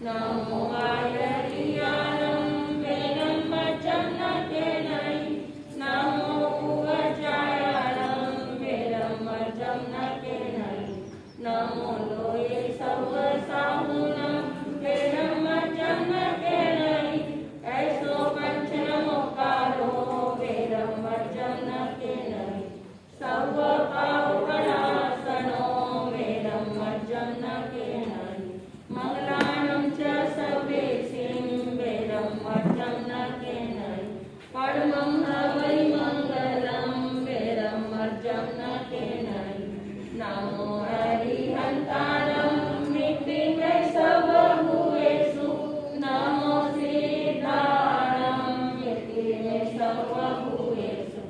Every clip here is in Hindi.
नमो आयरियानं वेदं मज्जं न केनै नमो उवजायानं वेदं मज्जं न केनै नमो लोये सर्वसाहुनं वेदं मज्जं न केनै ऐसो पंच नमोकारो वेदं मज्जं न केनै सर्वपावपणासनो वेदं मज्जं न केनै मंगलानं च सर्वेसिं वेदं मज्जं न केनै परमं हवै मंगलं वेदं मज्जं न केनै नमो हरिहन्तारं मृत्युञ्जय सर्वभूतेषु नमो सिद्धारं मृत्युञ्जय सर्वभूतेषु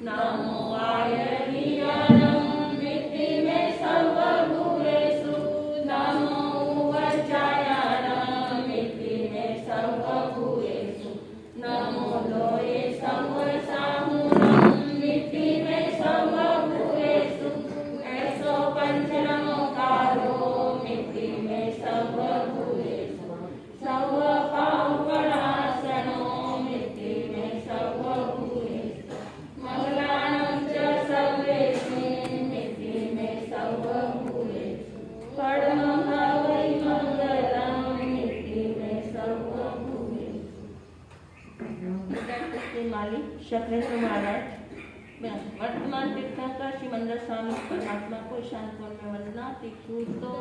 नमो आयर्यानं मृत्युञ्जय सर्वभूतेषु नमो उवजायानं मृत्युञ्जय सर्वभूतेषु नमो लोये सर्वसाहुनं मृत्युञ्जय सर्वभूतेषु ऐसो पंच नमोकारो मृत्युञ्जय सर्वभूतेषु सर्वपावपणासनो मृत्युञ्जय सर्वभूतेषु मंगलानं च सर्वेसिं मृत्युञ्जय सर्वभूतेषु परमं हवै मंगलं मृत्युञ्जय सर्वभूतेषु। के मालिक शक्रेश्वर महाराज वर्तमान तीर्थंकर श्रीमंदर स्वामी परमात्मा को शांतवन में वंदना तीर्थो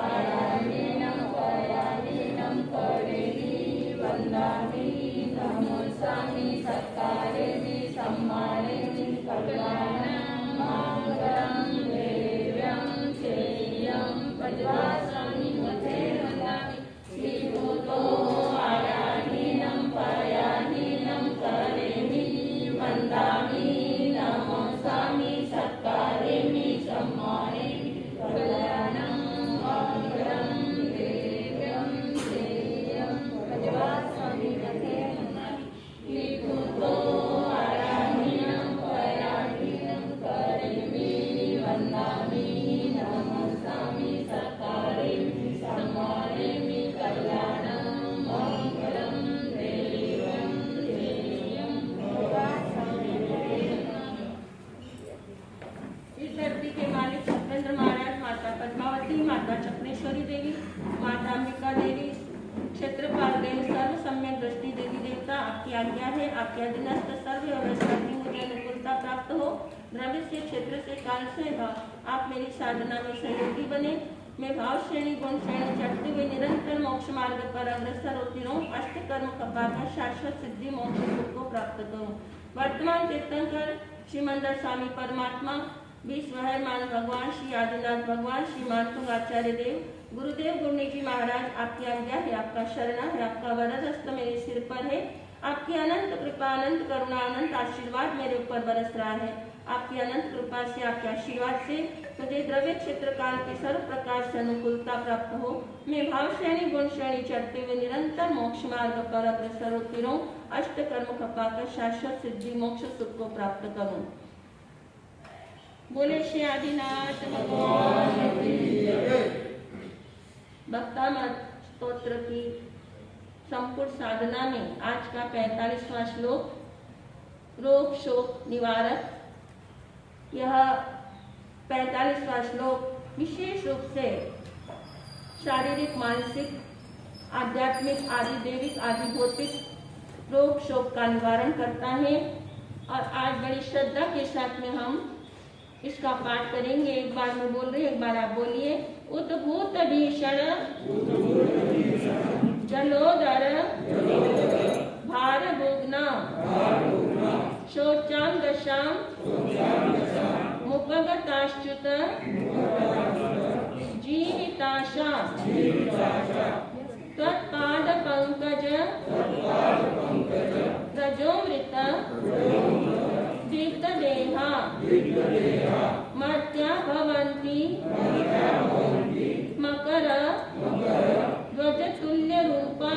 आयामीनं पयामीनं करेहि वंदामि नमोऽस्मि सत्कारेहि सम्मानेहि कल्याणं मंगलं देव्यं चेयं पद्मासनि मध्ये वंदामि श्रीभूतो आयामीनं पयामीनं करेहि वंदामि नमोऽस्मि सत्कारेहि सम्मानेहि कल्याणं मंगलं देव्यं चेयं पद्मासनि मध्ये वंदामि श्रीभूतो आयामीनं पयामीनं करेहि वंदामि नमोऽस्मि सत्कारेहि सम्मानेहि कल्याणं मंगलं देव्यं चेयं पद्मासनि मध्ये वंदामि। इस धरती के मालिक सत्येंद्र महाराज, माता पद्मावती, माता चक्रेश्वरी देवी, माता अंबिका देवी, क्षेत्रपाल देव, सर्व सम्यक दृष्टि देवी देवता, आपकी आज्ञा है आपके अधीनस्थ सर्व व्यवस्था की मुझे अनुकूलता प्राप्त हो। द्रव्य से, क्षेत्र से, काल से भाव आप मेरी साधना में सहयोगी बने। मैं भाव श्रेणी गुण श्रेणी चढ़ते हुए निरंतर मोक्ष मार्ग पर अग्रसर होती रहूं। अष्ट कर्म कपाकर शाश्वत सिद्धि मोक्ष सुख को प्राप्त करूं। वर्तमान तीर्थंकर श्रीमंदर स्वामी परमात्मा, विश्वहरमान भगवान श्री आदिनाथ भगवान, श्री मातुंगाचार्य देव, गुरुदेव गुरुनी जी महाराज, आपकी आज्ञा है, आपका शरणा है, आपका वरद हस्त मेरे सिर पर है। आपकी अनंत कृपा, अनंत करुणा, अनंत आशीर्वाद मेरे ऊपर बरस रहा है। आपकी अनंत कृपा से, आपके आशीर्वाद से मुझे द्रव्य क्षेत्र काल की सर्व प्रकार से अनुकूलता प्राप्त हो। मैं भाव श्रेणी गुण श्रेणी चढ़ते हुए निरंतर मोक्ष मार्ग पर अग्रसर होती रहूं। अष्ट कर्म खपाकर शाश्वत सिद्धि मोक्ष सुख को प्राप्त करूं। बोले श्री आदिनाथ भगवान की जय। भक्तामृत स्तोत्र की संपूर्ण साधना में आज का 45वां श्लोक रोग शोक निवारक। यह 45वां श्लोक विशेष रूप से शारीरिक, मानसिक, आध्यात्मिक, आदि दैविक, आदि भौतिक रोग शोक का निवारण करता है। और आज बड़ी श्रद्धा के साथ में हम इसका पाठ करेंगे। एक बार मैं बोल रही हूँ, एक बार आप बोलिए। उद्भूत भीषण जलोदर भार भुग्ना शोचाम दशाम मुपगताश्च्युत जीविताशा त्वत्पाद पंकज रजोमृत दीप्तदेहा मर्त्या भवन्ति मकर ध्वजतुल्य रूपा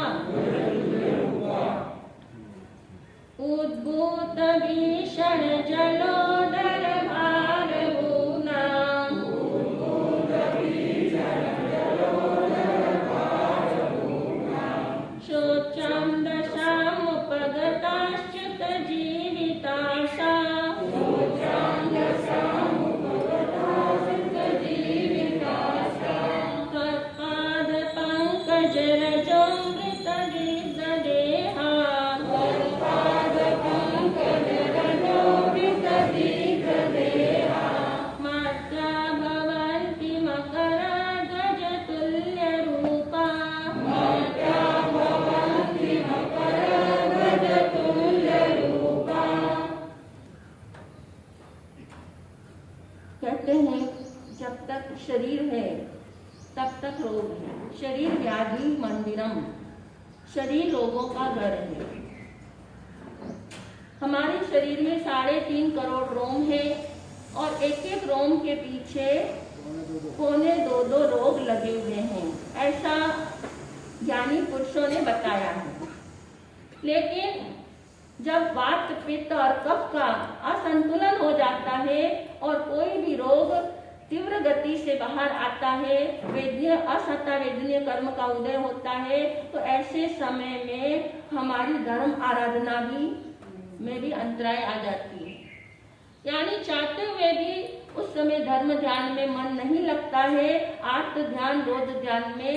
उद्भूत भीषण जलोदर भार भुग्ना रजोमृत दीर्घ देहा मात्रा भवन्ति मकरध्वज तुल्य रूपा कहते हैं जब तक शरीर है तब तक रोग है। शरीर व्याधि मंदिरम, शरीर रोगों का घर है। हमारे शरीर में 3.5 करोड़ रोम है और एक एक रोम के पीछे 2.25 रोग लगे हुए हैं, ऐसा ज्ञानी पुरुषों ने बताया है। लेकिन जब वात पित्त और कफ का असंतुलन हो जाता है और कोई भी रोग तीव्र गति से बाहर आता है, वेदनीय असत्ता वेदनीय कर्म का उदय होता है, तो ऐसे समय में हमारी धर्म आराधना में भी अंतराय आ जाती है। यानी चाहते हुए भी उस समय धर्म ध्यान में मन नहीं लगता है, आत्म ध्यान रोज ध्यान में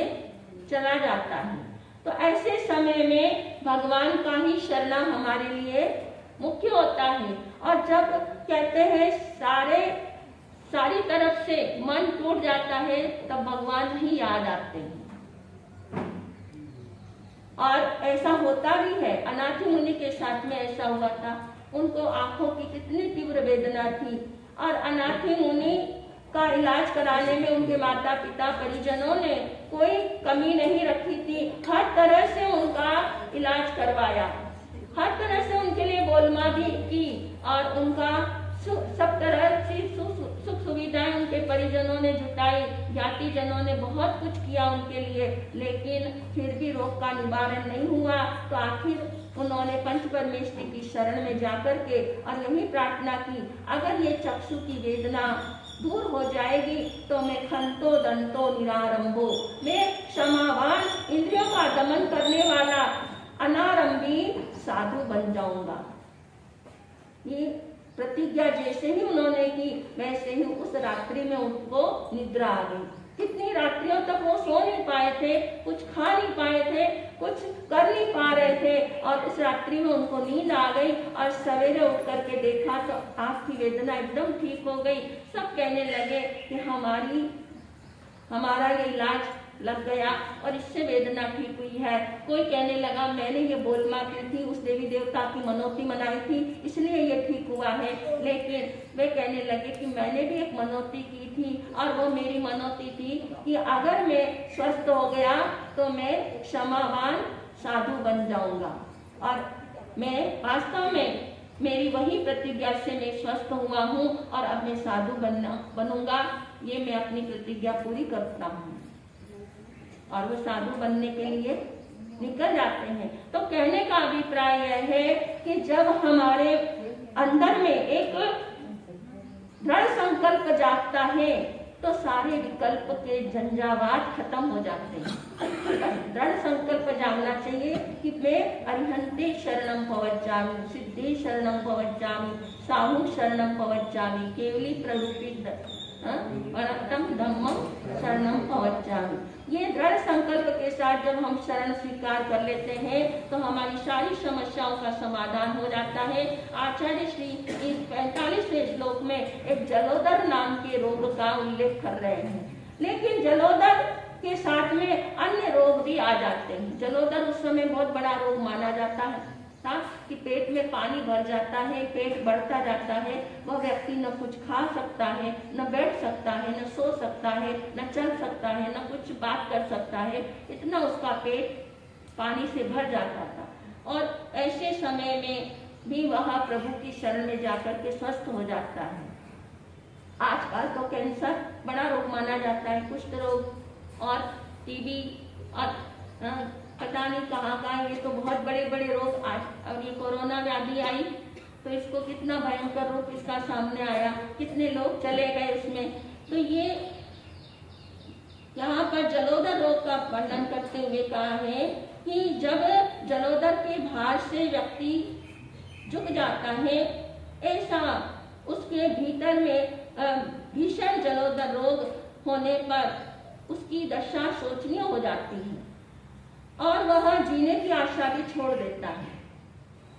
चला जाता है। तो ऐसे समय में भगवान का ही शरणा हमारे लिए मुख्य होता है। और जब कहते हैं सारी तरफ से मन टूट जाता है, तब भगवान ही याद आते हैं। और ऐसा होता भी है, अनाथी मुनि के साथ में ऐसा हुआ था। उनको आंखों की कितनी तीव्र वेदना थी और अनाथी मुनि का इलाज कराने में उनके माता पिता परिजनों ने कोई कमी नहीं रखी थी। हर तरह से उनका इलाज करवाया, हर तरह से उनके लिए बोलमा भी की और उनका सब तरह की सुख सुविधाएं उनके परिजनों ने जुटाई, ज्ञाति जनों ने बहुत कुछ किया उनके लिए, लेकिन फिर भी रोग का निवारण नहीं हुआ। तो आखिर उन्होंने पंच परमेश्वरी की शरण में जाकर के और यही प्रार्थना की, अगर ये चक्षु की वेदना दूर हो जाएगी तो मैं खंतो दंतो निरारंभो, मैं क्षमावान इंद्रियों का दमन करने वाला अनारंभी साधु बन जाऊंगा। ये प्रतिज्ञा जैसे ही उन्होंने की, वैसे ही उस रात्रि में उनको निद्रा आ गई। कितनी रात्रियों तक वो सो नहीं पाए थे, कुछ खा नहीं पाए थे, कुछ कर नहीं पा रहे थे, और उस रात्रि में उनको नींद आ गई और सवेरे उठ करके देखा तो आँख की वेदना एकदम ठीक हो गई। सब कहने लगे कि हमारा ये इलाज लग गया और इससे वेदना ठीक हुई है। कोई कहने लगा मैंने ये बोलमा की थी, उस देवी देवता की मनौती मनाई थी, इसलिए ये ठीक हुआ है। लेकिन वे कहने लगे कि मैंने भी एक मनौती की थी और वो मेरी मनौती थी कि अगर मैं स्वस्थ हो गया तो मैं क्षमावान साधु बन जाऊंगा। और मैं वास्तव में मेरी वही प्रतिज्ञा से मैं स्वस्थ हुआ हूँ और अब मैं साधु बनूंगा। ये मैं अपनी प्रतिज्ञा पूरी करता हूँ। और वो साधु बनने के लिए निकल जाते हैं। तो कहने का अभिप्राय यह है कि जब हमारे अंदर में एक दृढ़ संकल्प जागता है तो सारे विकल्प के झंझावात खत्म हो जाते हैं। दृढ़ संकल्प जागना चाहिए कि मैं अरिहंते शरणम पवज्जामि, सिद्धे शरणम पवज्जामि, साहु शरणम पवज्जामि, केवली प्ररूपित परतम धम्मम शरणम पवज्जामि। ये दृढ़ संकल्प के साथ जब हम शरण स्वीकार कर लेते हैं तो हमारी सारी समस्याओं का समाधान हो जाता है। आचार्य श्री इस 45वें श्लोक में एक जलोदर नाम के रोग का उल्लेख कर रहे हैं, लेकिन जलोदर के साथ में अन्य रोग भी आ जाते हैं। जलोदर उस समय बहुत बड़ा रोग माना जाता है कि पेट में पानी भर जाता है, पेट बढ़ता जाता है, वह व्यक्ति न कुछ खा सकता है, न बैठ सकता है, न सो सकता है, न चल सकता है, न कुछ बात कर सकता है, इतना उसका पेट पानी से भर जाता था। और ऐसे समय में भी वह प्रभु की शरण में जाकर के स्वस्थ हो जाता है। आजकल तो कैंसर बड़ा रोग माना जाता है, कुष्ठ रोग और टीबी और पता नहीं कहाँ का, ये तो बहुत बड़े बड़े रोग आज। और ये कोरोना व्याधि आई तो इसको कितना भयंकर रूप इसका सामने आया, कितने लोग चले गए उसमें। तो ये यहाँ पर जलोदर रोग का वर्णन करते हुए कहा है कि जब जलोदर के भार से व्यक्ति झुक जाता है, ऐसा उसके भीतर में भीषण जलोदर रोग होने पर उसकी दशा शोचनीय हो जाती है। और वह जीने की आशा भी छोड़ देता है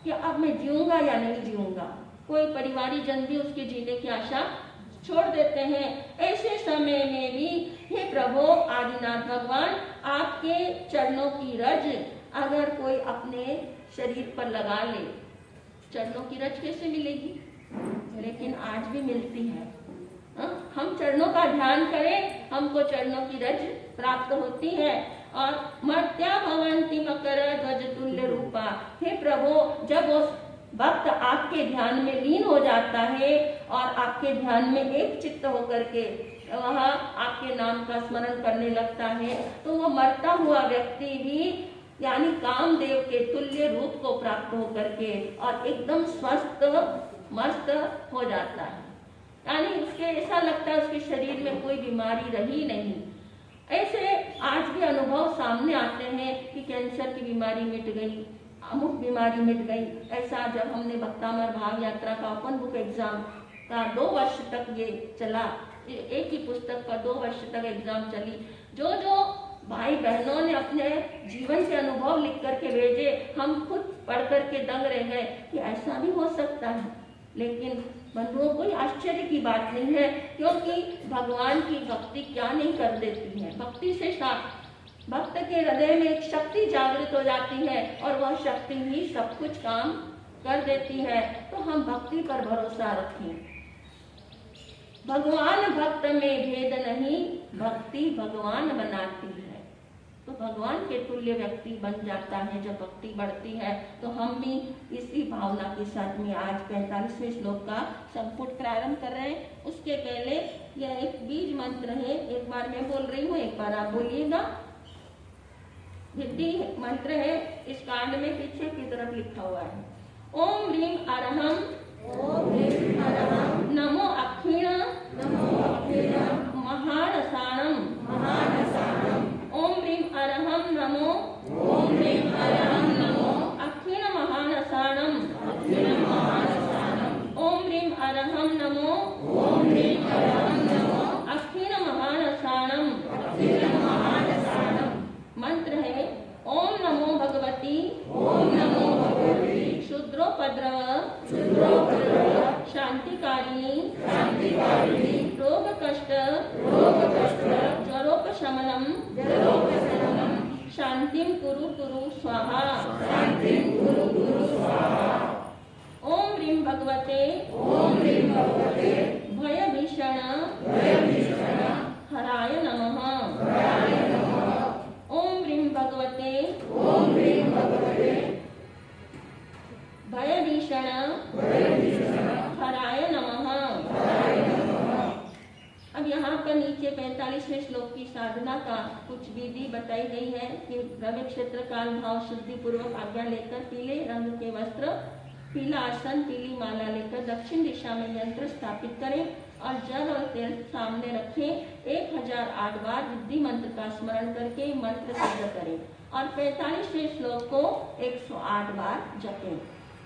कि अब मैं जीऊंगा या नहीं जीऊंगा। कोई परिवारी जन भी उसके जीने की आशा छोड़ देते हैं। ऐसे समय में भी हे प्रभु आदिनाथ भगवान, आपके चरणों की रज अगर कोई अपने शरीर पर लगा ले, चरणों की रज कैसे मिलेगी? लेकिन आज भी मिलती है। हम चरणों का ध्यान करें, हमको चरणों की रज प्राप्त होती है। और मर्त्या भवन्ति मकर ध्वज तुल्य रूपा, हे प्रभु जब वो भक्त आपके ध्यान में लीन हो जाता है और आपके ध्यान में एक चित्त होकर के वह आपके नाम का स्मरण करने लगता है, तो वह मरता हुआ व्यक्ति भी यानी कामदेव के तुल्य रूप को प्राप्त होकर के और एकदम स्वस्थ मस्त हो जाता है। यानी उसके ऐसा लगता है उसके शरीर में कोई बीमारी रही नहीं। ऐसे आज भी अनुभव सामने आते हैं कि कैंसर की बीमारी मिट गई, अमुक बीमारी मिट गई। ऐसा जब हमने भक्तामर भाव यात्रा का ओपन बुक एग्जाम का 2 वर्ष तक ये चला, एक ही पुस्तक का 2 वर्ष तक एग्जाम चली, जो भाई बहनों ने अपने जीवन के अनुभव लिख करके भेजे, हम खुद पढ़ करके दंग रह गए कि ऐसा भी हो सकता है। लेकिन बंधुओं कोई आश्चर्य की बात नहीं है, क्योंकि भगवान की भक्ति क्या नहीं कर देती है। भक्ति से भक्त के हृदय में एक शक्ति जागृत हो जाती है और वह शक्ति ही सब कुछ काम कर देती है। तो हम भक्ति पर भरोसा रखें। भगवान भक्त में भेद नहीं, भक्ति भगवान बनाती है। तो भगवान के तुल्य व्यक्ति बन जाता है जब भक्ति बढ़ती है। तो हम भी इसी भावना के साथ में आज 45वें श्लोक का संपुट प्रारंभ कर रहे हैं। उसके पहले यह एक बीज मंत्र है, एक बार मैं बोल रही हूँ, एक बार आप बोलिएगा। विधि मंत्र है, इस कांड में पीछे की तरफ लिखा हुआ है। ओम ह्रीं अरहम नमो अक्षिण महारसाणम। ओम ह्रीं अरहम नमो अक्षिण महारसाणम। ओम ह्रीं अरहम नमो अक्षिण महारसाणम। मंत्र है ओम नमो भगवती क्षुद्रोपद्रव शांतिकारिणी रोग कष्ट ज्वरोपशमनम शांतिं कुरु स्वाहा। ओम ह्रीं भगवते भय भीषण हराय नमः। ओम ह्रीं भगवते भय भीषण हराय नमः। अब यहाँ पर नीचे 45वें श्लोक की साधना का कुछ विधि बताई गई है कि द्रव्य क्षेत्र काल भाव शुद्धि पूर्वक आज्ञा लेकर पीले रंग के वस्त्र, पीला आसन, पीली माला लेकर दक्षिण दिशा में यंत्र स्थापित करें और जल और तेल सामने रखें। 1008 बार विधि मंत्र का स्मरण करके मंत्र सिद्ध करें और 45वें श्लोक को 108 बार जपें।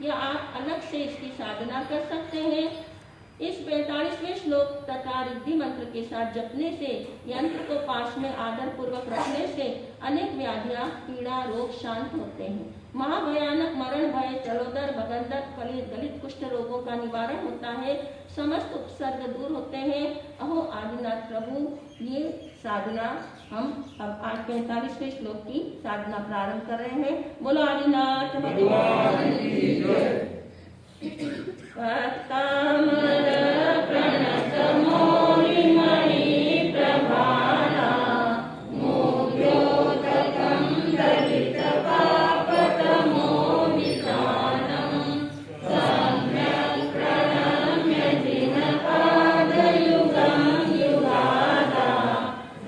या आप अलग से इसकी साधना कर सकते हैं। इस 45वें श्लोक तथा रिद्धि मंत्र के साथ जपने से, यंत्र को पास में आदर पूर्वक रखने से अनेक व्याधियां, पीड़ा, रोग शांत होते हैं। महाभयानक मरण भय, जलोदर, भगंदर, गलित कुष्ठ रोगों का निवारण होता है। समस्त उपसर्ग दूर होते हैं। अहो आदिनाथ प्रभु, ये साधना हम अब आज 45वें श्लोक की साधना प्रारंभ कर रहे हैं। बोलो आदिनाथ भगवान की जय। पतामर प्रणत मोहि मणि प्रभाना मोद्योतकं दलित पापतमो वितानं सम्यक् प्रणम्य जिनपादयुगं युगादा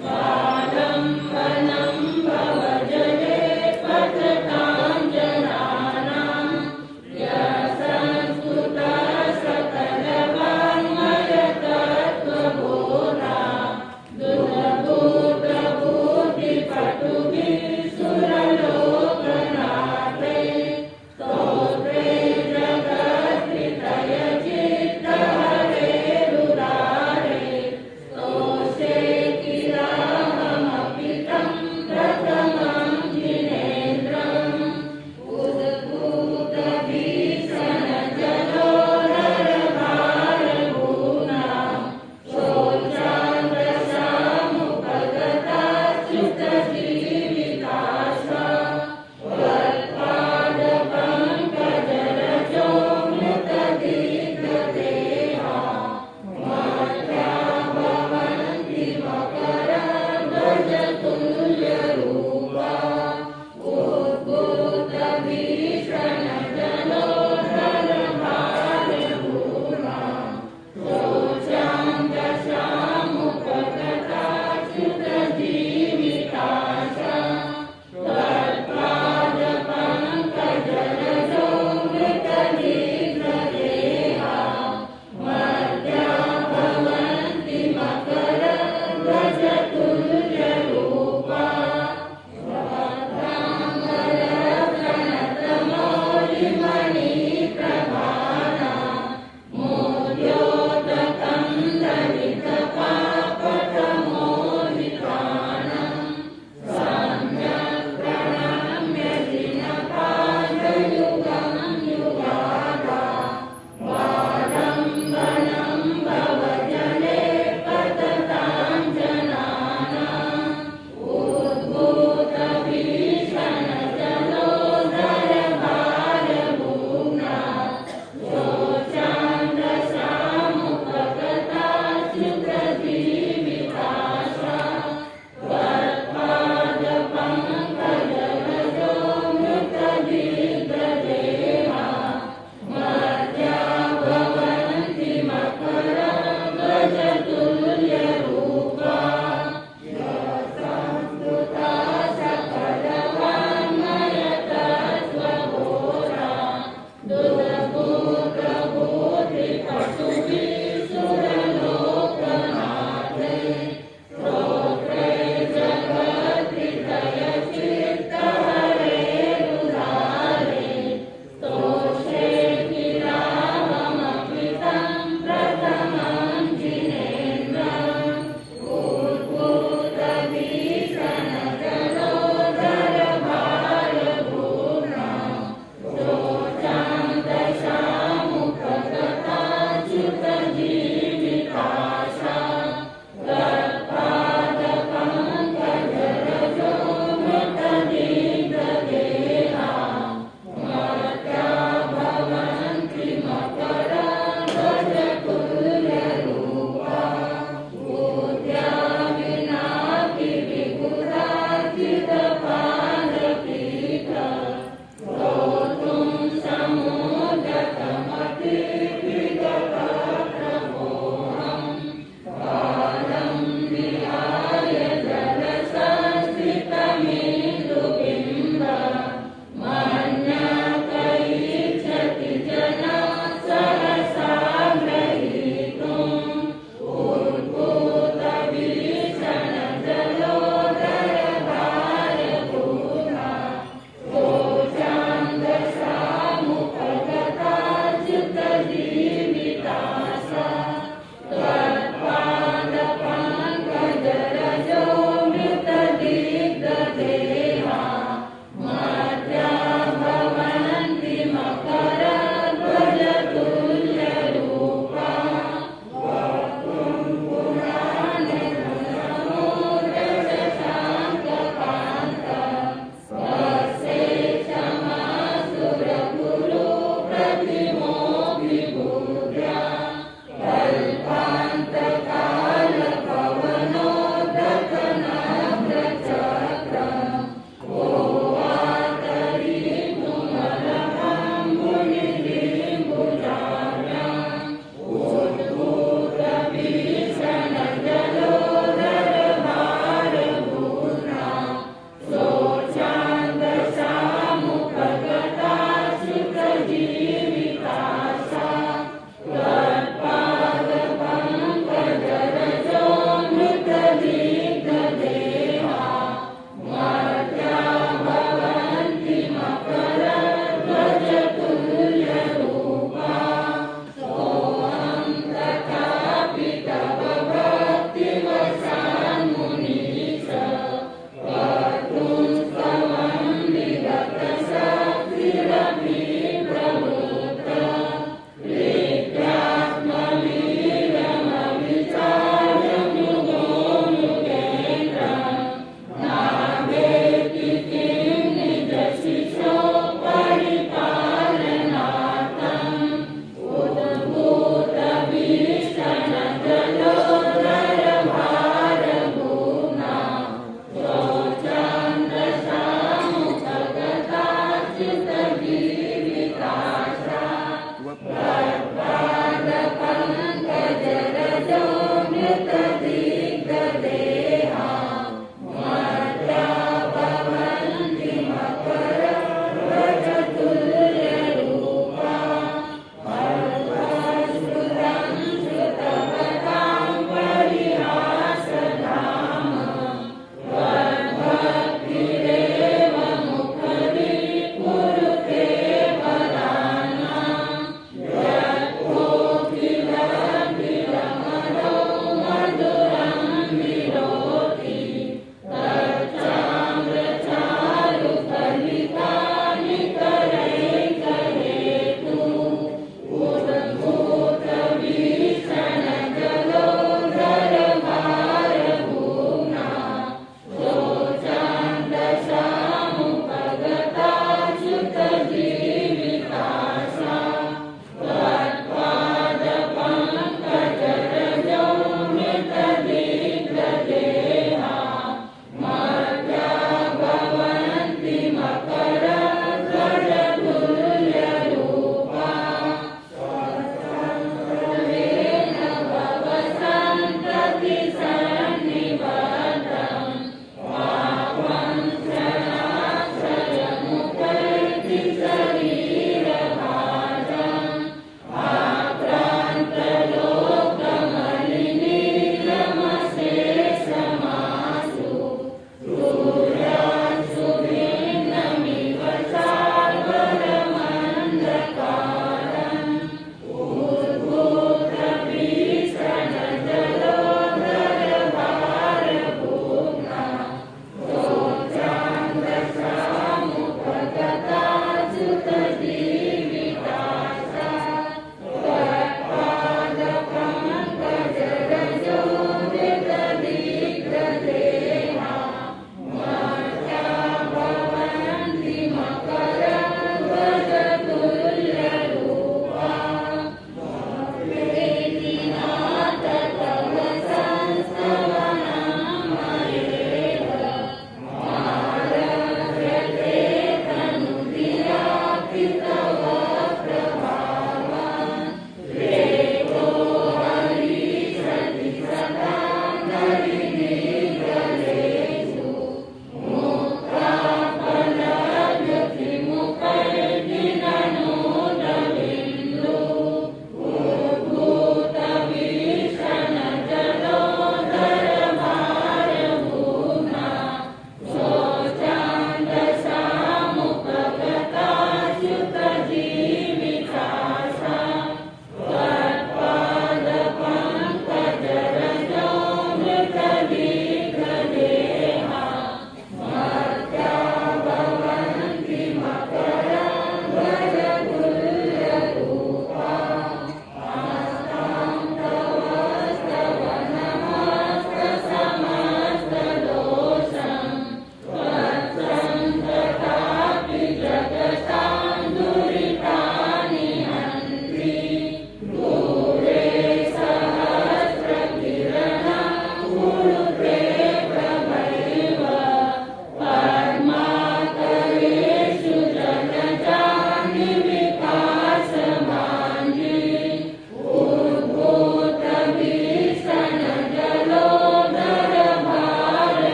बालं वनं भवजले पततां जनानां यशस्सुता सकलवाङ्मय तत्त्वबोधा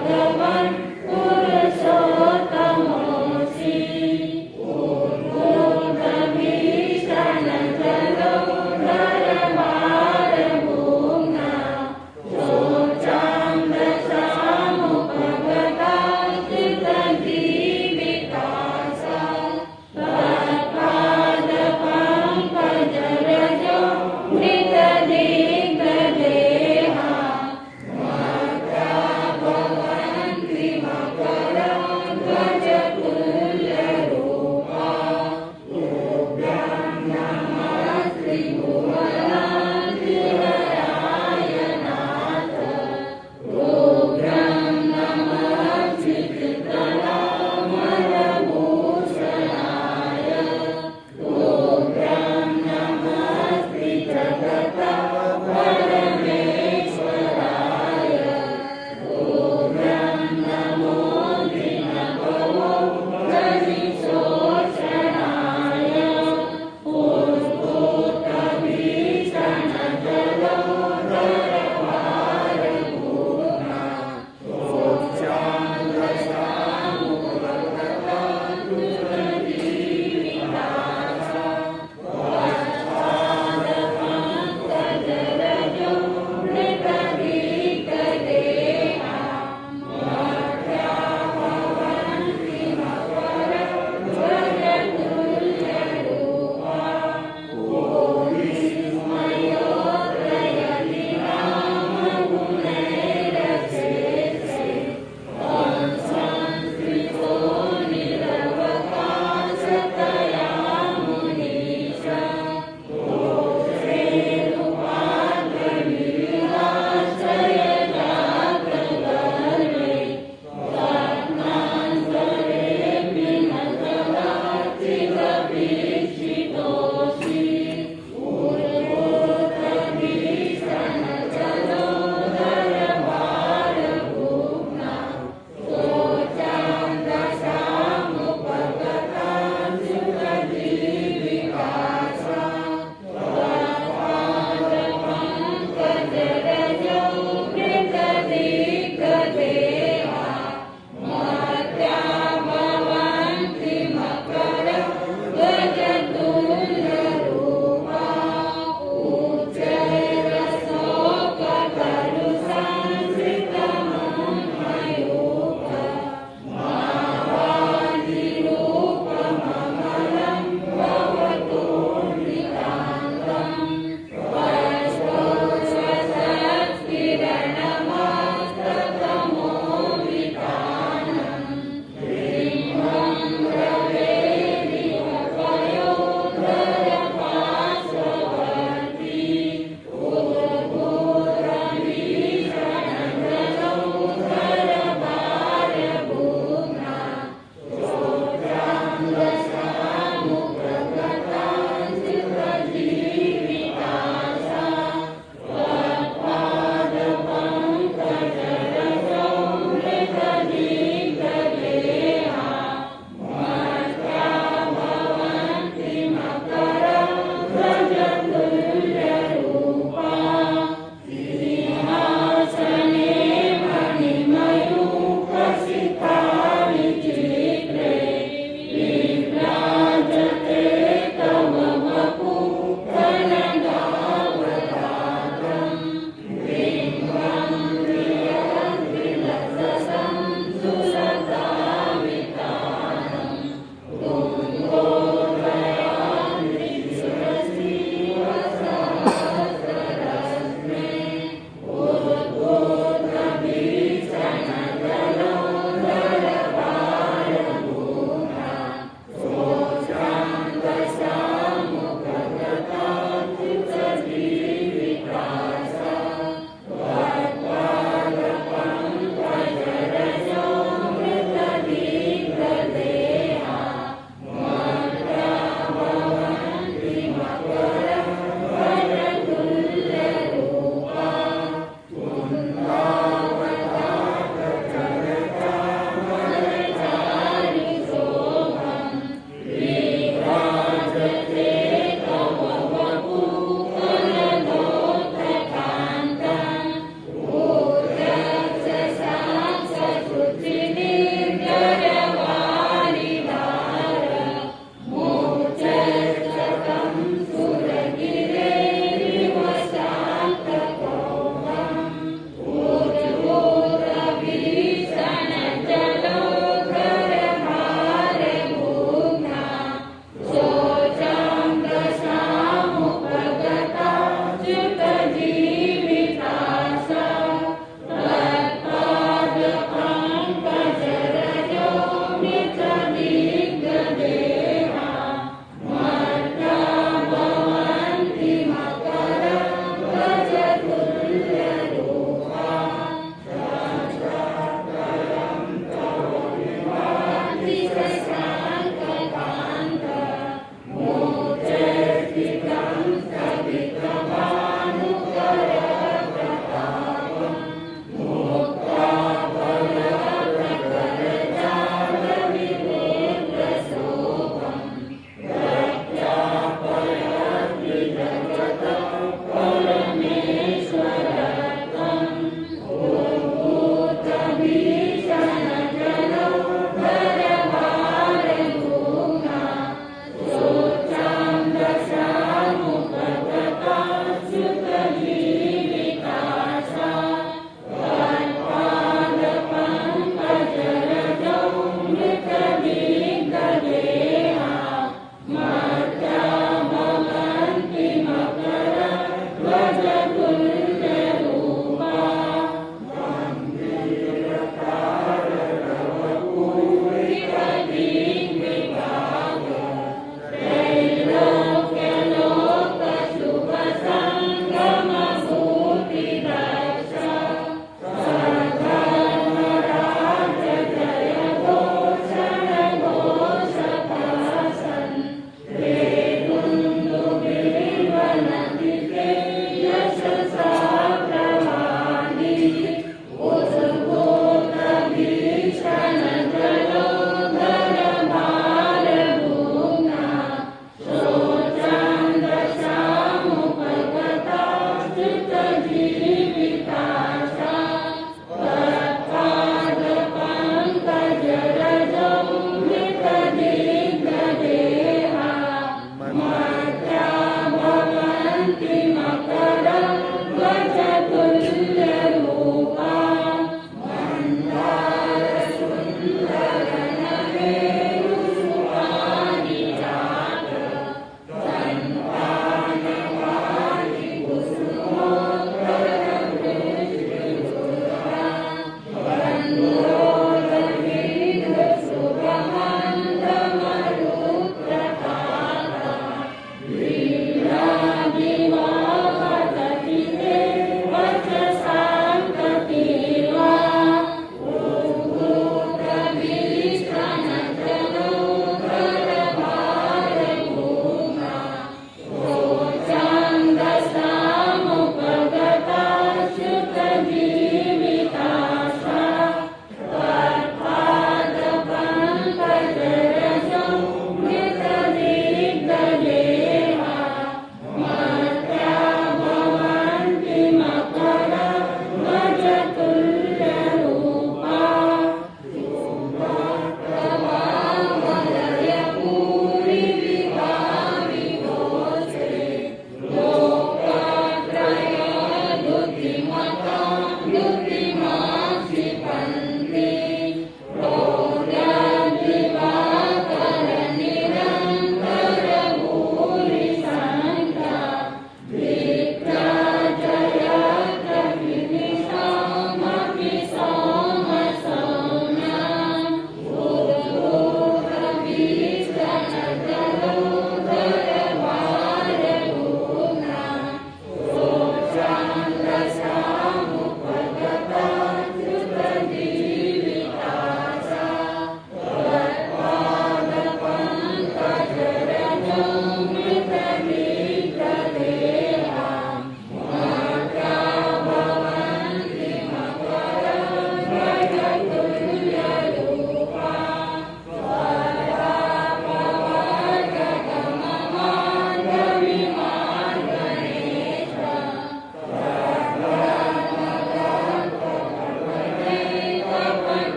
भगवन्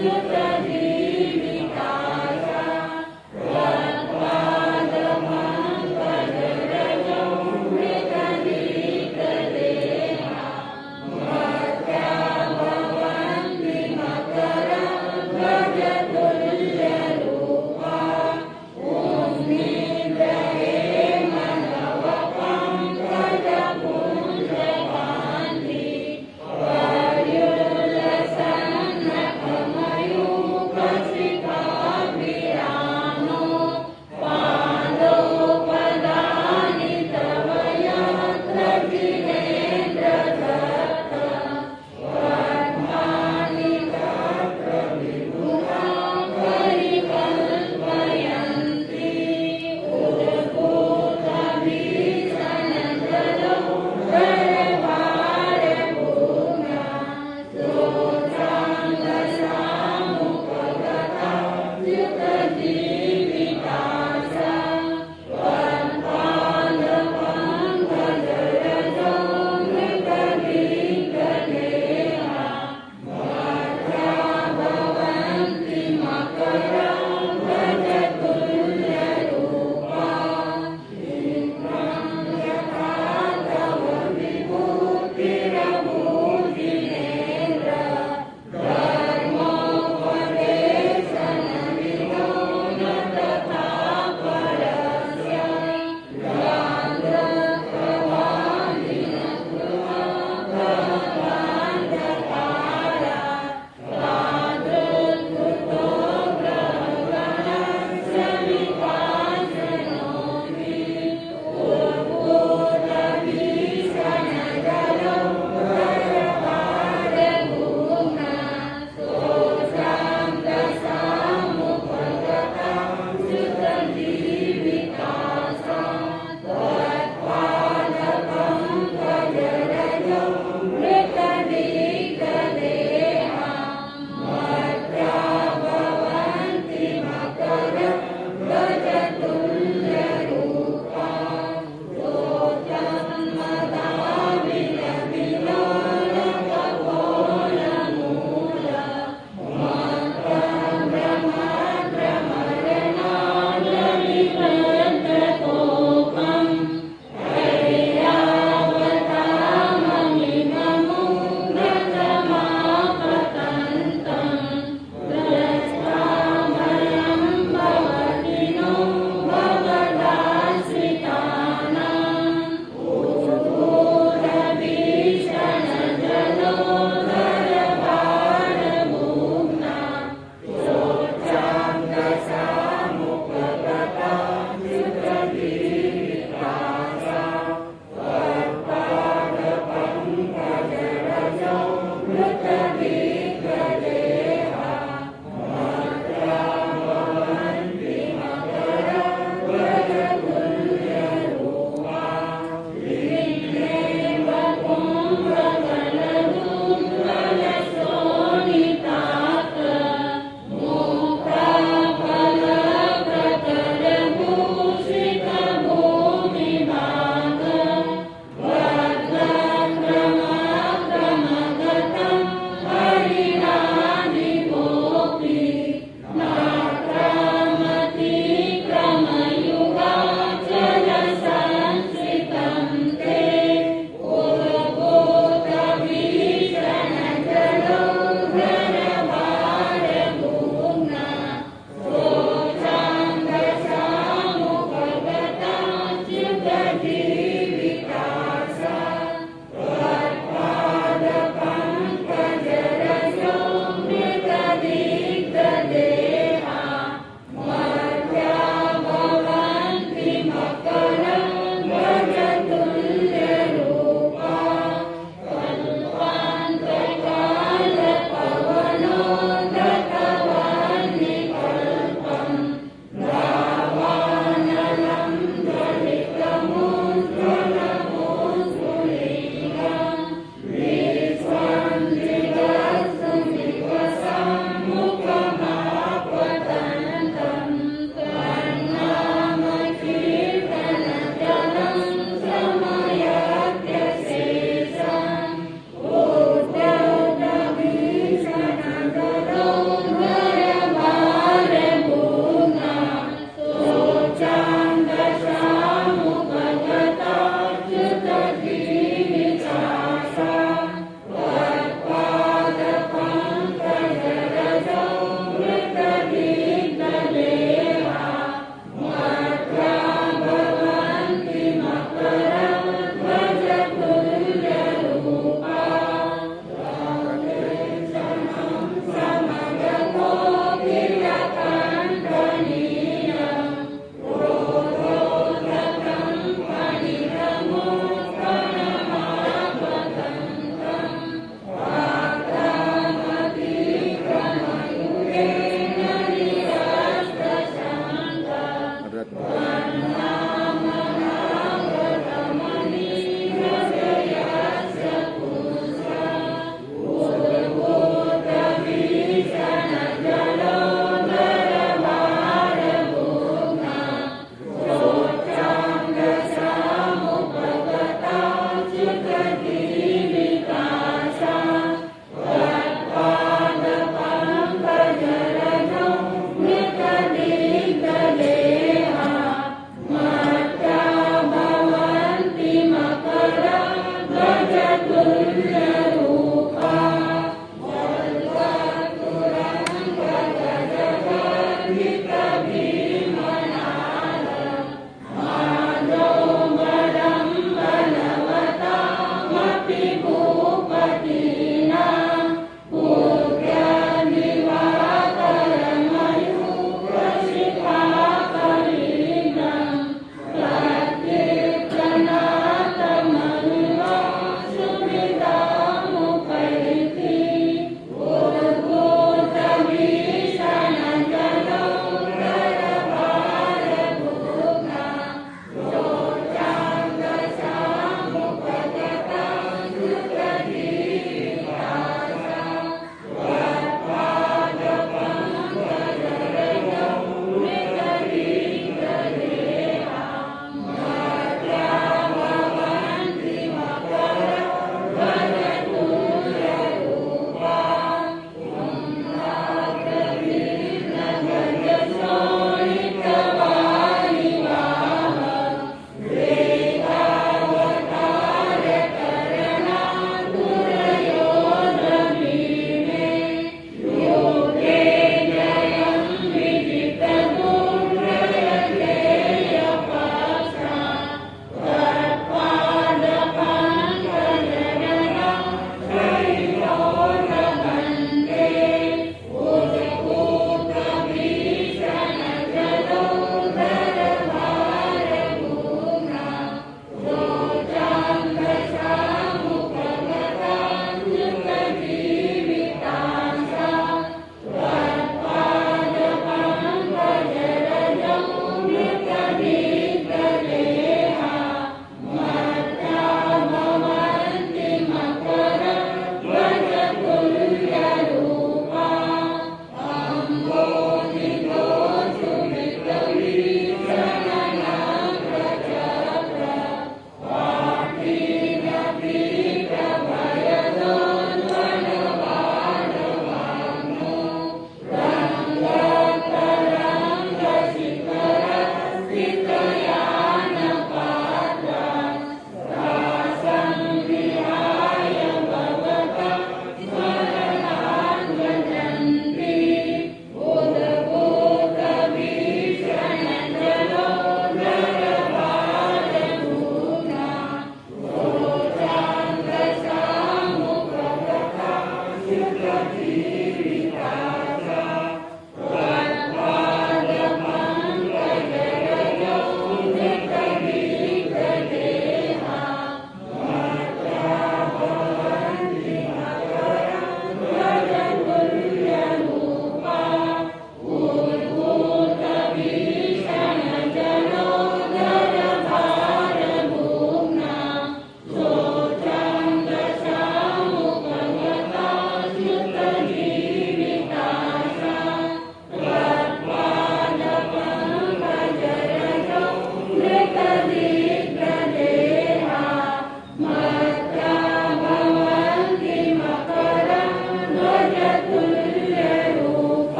Mayur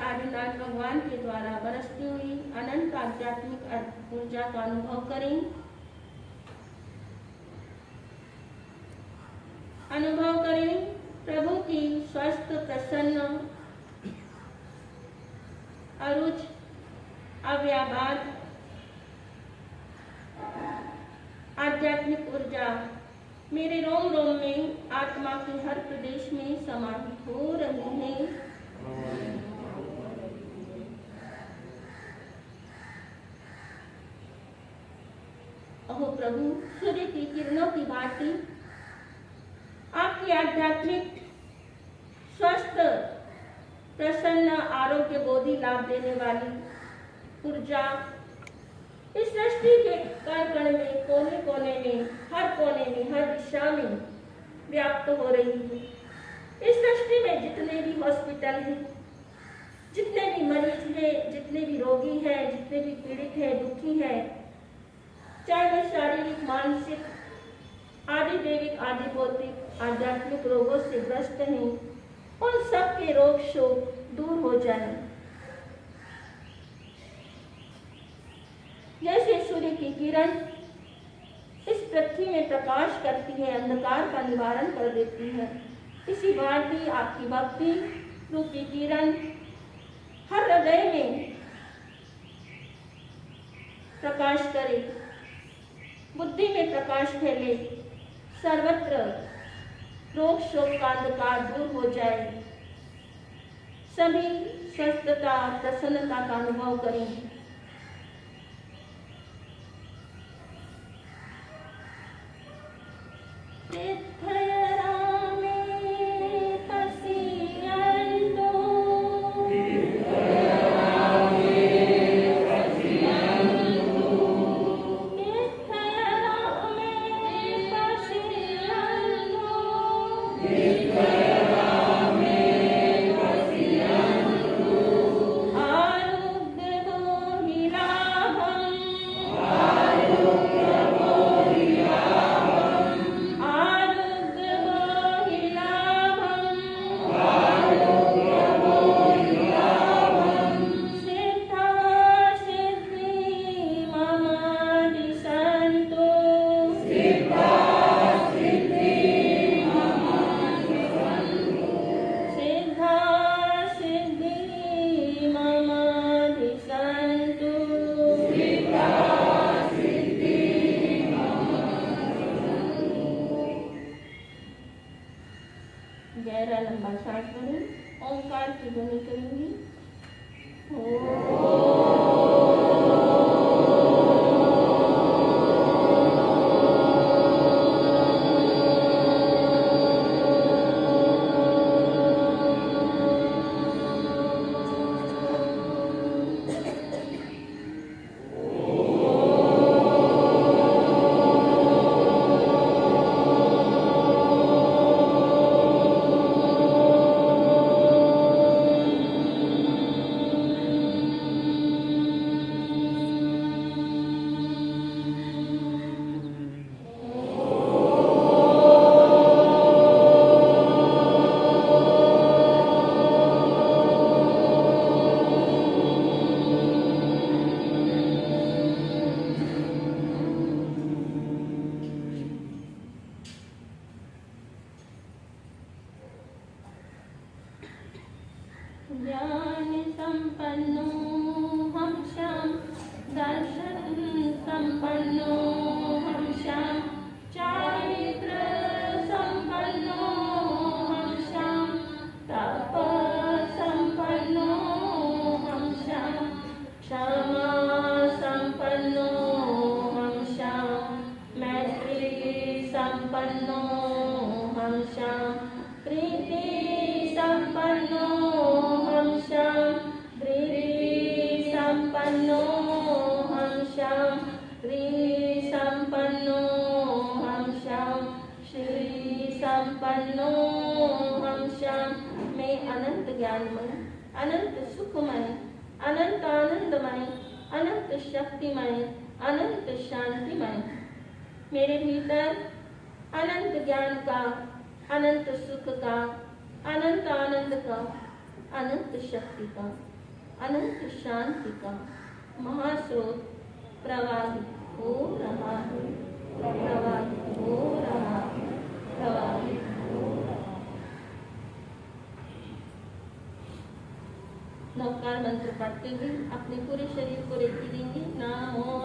आदिनाथ भगवान के द्वारा बरसती हुई अनंत आध्यात्मिक ऊर्जा का अनुभव करें। अनुभव करें प्रभु की स्वस्थ, प्रसन्न, अरुच, अव्याबाद आध्यात्मिक ऊर्जा मेरे रोम रोम में, आत्मा के हर प्रदेश में समाहित हो रही है। अहो प्रभु, सूर्य की किरणों की भांति आपकी आध्यात्मिक, स्वस्थ, प्रसन्न, आरोग्य बोधि लाभ देने वाली ऊर्जा इस सृष्टि के कण कण में, कोने कोने में, हर कोने में, हर दिशा में व्याप्त हो रही है। इस सृष्टि में जितने भी हॉस्पिटल हैं, जितने भी मरीज हैं, जितने भी रोगी हैं, जितने भी पीड़ित हैं, दुखी हैं, चाहे वे शारीरिक, मानसिक, आदि दैविक, आदि भौतिक, आध्यात्मिक रोगों से ग्रस्त हैं, उन सबके रोग शोक दूर हो जाए। जैसे सूर्य की किरण इस पृथ्वी में प्रकाश करती है, अंधकार का निवारण कर देती है, इसी भांति आपकी भक्ति रूपी किरण हर हृदय में प्रकाश करे, बुद्धि में प्रकाश फैले, सर्वत्र रोग शोक का अंधकार दूर हो जाए, सभी स्वस्थता, प्रसन्नता का अनुभव करें। गहरा लंबा सांस भरें, ओंकार की ध्वनि करेंगी। ज्ञान संपन्नो हम श्याम, दर्शन संपन्नो हम श्याम, चारित्र संपन्नो हम श्याम, तप संपन्नो हम श्याम, क्षमा संपन्नो हम श्याम, मैत्री संपन्नो हम श्याम, प्रीति संपन्नो हम श्याम, धीरे संपन्नो हम श्याम, ह्री संपन्नो हम श्याम, श्री संपन्नो हम श्याम। मैं अनंत ज्ञानमय, अनंत सुखमय, अनंत आनंदमय, अनंत शक्तिमय, अनंत शांतिमय, मेरे भीतर अनंत ज्ञान का, अनंत सुख का, अनंत आनंद का, अनंत शक्ति का, अनंत शांति का महास्रोत प्रवाहित हो रहा है, प्रवाहित हो रहा है, प्रवाहित हो रहा है। नवकार मंत्र पढ़ते हुए अपने पूरे शरीर को रेती देंगे। नमो